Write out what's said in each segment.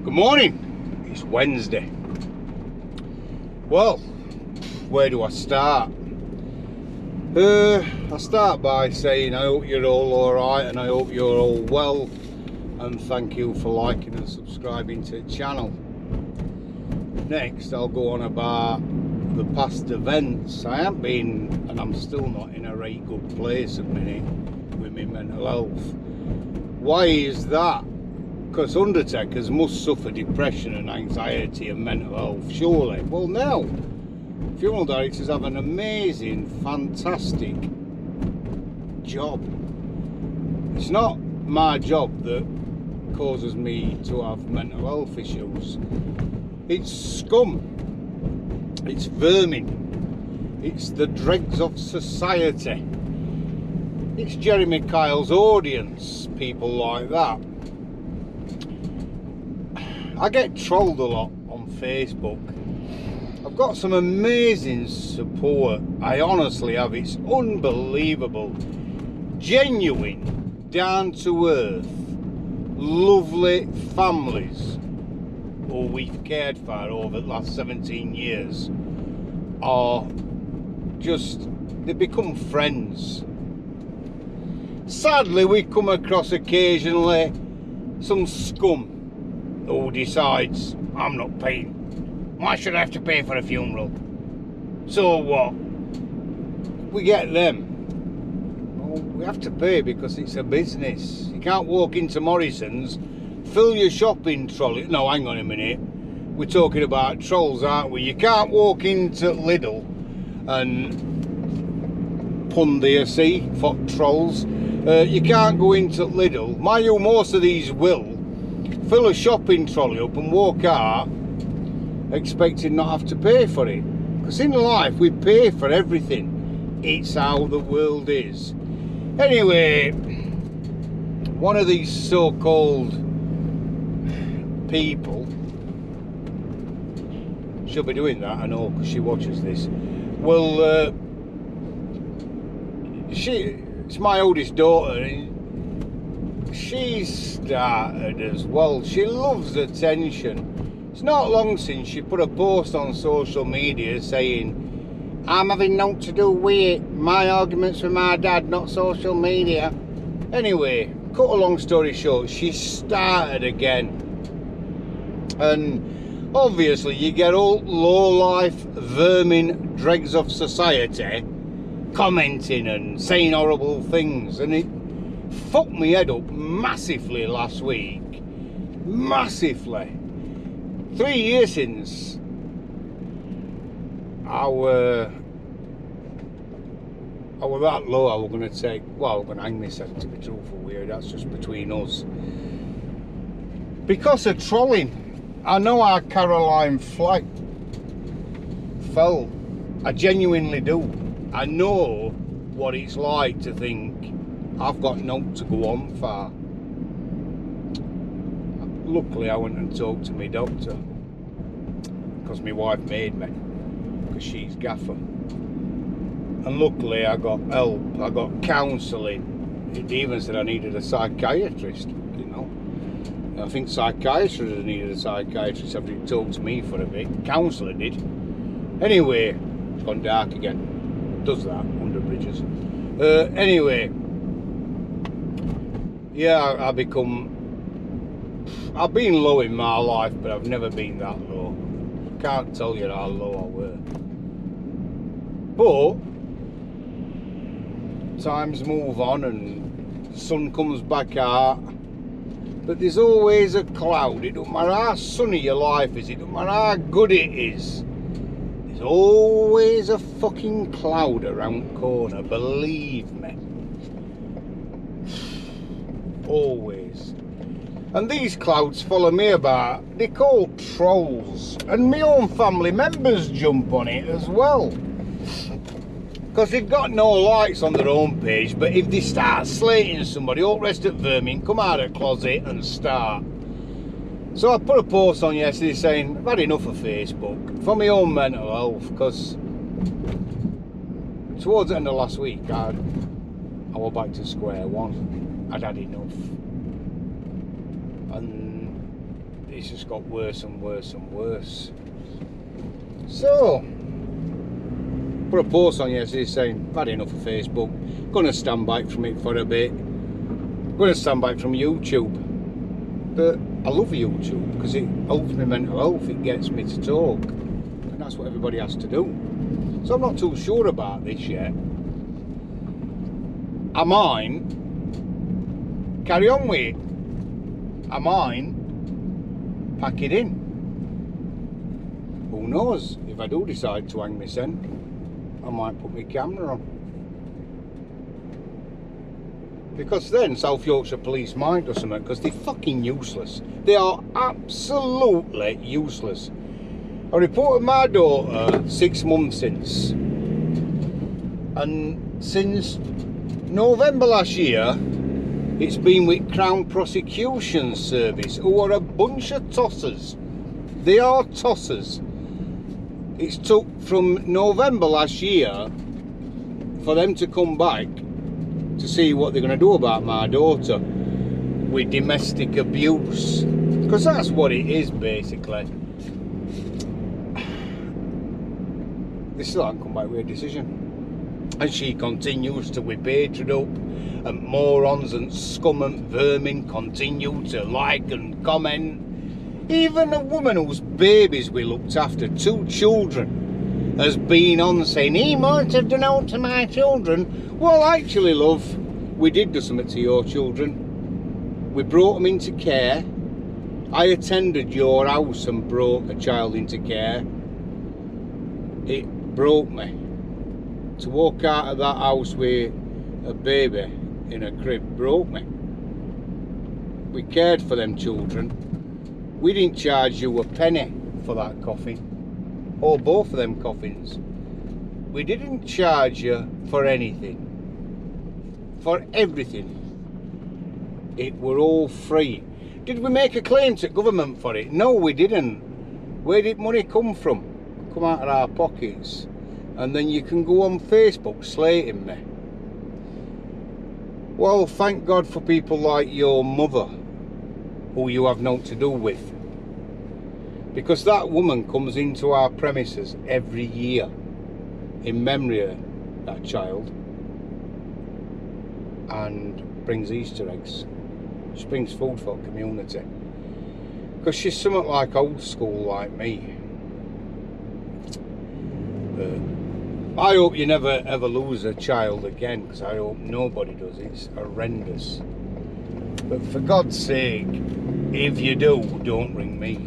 Good morning, it's Wednesday. Well, where do I start? I start by saying I hope you're all alright and I hope you're all well, and thank you for liking and subscribing to the channel. Next I'll go on about the past events. I haven't been, and I'm still not in a right good place at the minute with my mental health. Why is that? Because undertakers must suffer depression and anxiety and mental health, surely. Well, no. Funeral directors have an amazing, fantastic job. It's not my job that causes me to have mental health issues. It's scum. It's vermin. It's the dregs of society. It's Jeremy Kyle's audience, people like that. I get trolled a lot on Facebook. I've got some amazing support. I honestly have. It's unbelievable. Genuine, down to earth, lovely families who we've cared for over the last 17 years are just, they become friends. Sadly, we come across occasionally some scum who decides, I'm not paying. Why should I have to pay for a funeral? So what? We get them. Well, we have to pay because it's a business. You can't walk into Morrison's, fill your shopping trolley. No, hang on a minute. We're talking about trolls, aren't we? You can't walk into Lidl and pun there, see, for trolls. You can't go into Lidl. Mind you, most of these will fill a shopping trolley up and walk out expecting not have to pay for it. Because in life we pay for everything. It's how the world is. Anyway, one of these so-called people, she'll be doing that, I know, because she watches this. Well, it's my oldest daughter, and she started as well. She loves attention. It's not long since she put a post on social media saying, I'm having nothing to do with it. My arguments with my dad, not social media. Anyway, cut a long story short, she started again. And obviously you get all low-life vermin dregs of society commenting and saying horrible things, and it fucked me head up massively last week. Massively. 3 years since I were that low, I was going to take, well, I'm going to hang myself, to be truthful with you. That's just between us. Because of trolling. I know how Caroline Flack felt. I genuinely do. I know what it's like to think I've got nothing to go on for. Luckily I went and talked to my doctor, because my wife made me, because she's gaffer. And luckily I got help, I got counselling. It even said I needed a psychiatrist, you know. And I think psychiatrists needed a psychiatrist after he talked to me for a bit. Counsellor did. Anyway, it's gone dark again. Does that under bridges. Anyway, yeah, I've been low in my life, but I've never been that low. Can't tell you how low I were. But times move on and the sun comes back out. But there's always a cloud. It don't matter how sunny your life is, it don't matter how good it is. There's always a fucking cloud around the corner, believe me. Always. And these clouds follow me about. They're called trolls. And my own family members jump on it as well. Because they've got no likes on their own page, but if they start slating somebody, all the rest of vermin come out of the closet and start. So I put a post on yesterday saying, I've had enough of Facebook for my own mental health, because towards the end of last week, I was back to square one. I'd had enough. And it's just got worse and worse and worse. So, put a post on yesterday saying, I've had enough of Facebook, gonna stand back from it for a bit, gonna stand back from YouTube. But I love YouTube because it helps my mental health, it gets me to talk, and that's what everybody has to do. So I'm not too sure about this yet. I might carry on with it. I might pack it in. Who knows? If I do decide to hang my scent, I might put my camera on. Because then South Yorkshire Police might do something, because they're fucking useless. They are absolutely useless. I reported my daughter 6 months since. And since November last year, it's been with Crown Prosecution Service, who are a bunch of tossers. They are tossers. It's took from November last year for them to come back to see what they're going to do about my daughter with domestic abuse. Because that's what it is, basically. They still haven't come back with a decision. And she continues to whip hatred up, and morons and scum and vermin continue to like and comment. Even a woman whose babies we looked after, 2 children, has been on saying, he might have done out to my children. Well, actually, love, we did do something to your children. We brought them into care. I attended your house and brought a child into care. It broke me. To walk out of that house with a baby in a crib broke me. We cared for them children. We didn't charge you a penny for that coffin, or both of them coffins. We didn't charge you for anything, for everything. It were all free. Did we make a claim to government for it? No, we didn't. Where did money come from? Come out of our pockets. And then you can go on Facebook slating me. Well, thank God for people like your mother, who you have naught to do with. Because that woman comes into our premises every year in memory of that child and brings Easter eggs. She brings food for the community. Because she's somewhat like old school like me. I hope you never ever lose a child again, because I hope nobody does. It's horrendous. But for God's sake, if you do, don't ring me.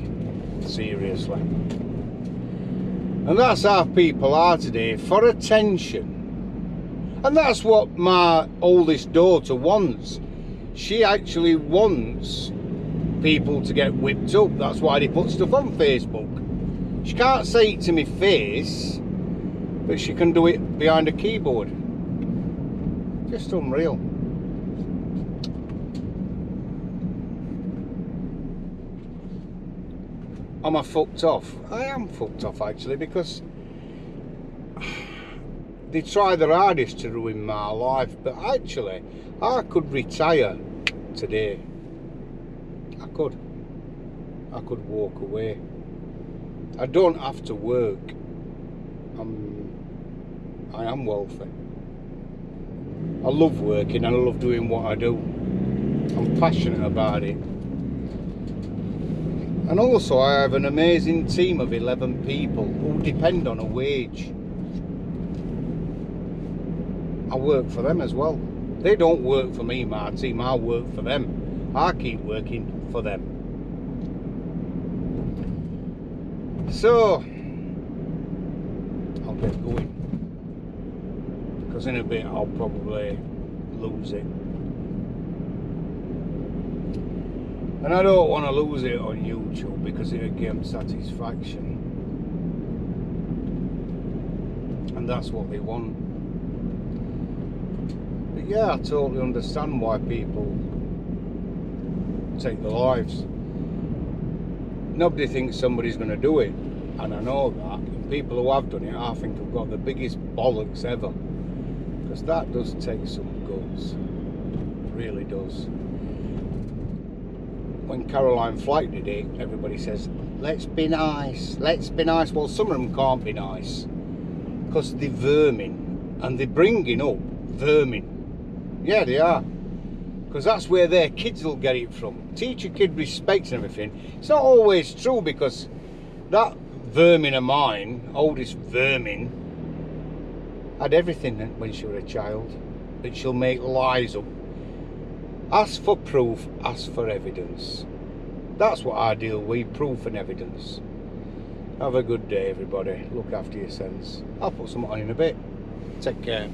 Seriously. And that's how people are today, for attention. And that's what my oldest daughter wants. She actually wants people to get whipped up. That's why they put stuff on Facebook. She can't say it to my face, but she can do it behind a keyboard. Just unreal. Am I fucked off? I am fucked off, actually, because they try their hardest to ruin my life, but actually I could retire today. I could walk away. I don't have to work. I am wealthy. I love working and I love doing what I do. I'm passionate about it. And also I have an amazing team of 11 people who depend on a wage. I work for them as well. They don't work for me, my team, I work for them. I keep working for them. So I'll get going, because in a bit I'll probably lose it, and I don't want to lose it on YouTube because it'll give them satisfaction, and that's what they want. But yeah, I totally understand why people take their lives. Nobody thinks somebody's going to do it, and I know that. And people who have done it, I think, have got the biggest bollocks ever, because that does take some guts. It really does. when Caroline Flight did it, everybody says, let's be nice, let's be nice. Well, some of them can't be nice because they're vermin, and they're bringing up vermin. Yeah, they are, because that's where their kids will get it from. Teach your kid respect and everything. It's not always true, because that vermin of mine, oldest vermin, had everything when she was a child, and she'll make lies up. Ask for proof, ask for evidence. That's what I deal with, proof and evidence. Have a good day, everybody. Look after yourselves. I'll put some on in a bit. Take care.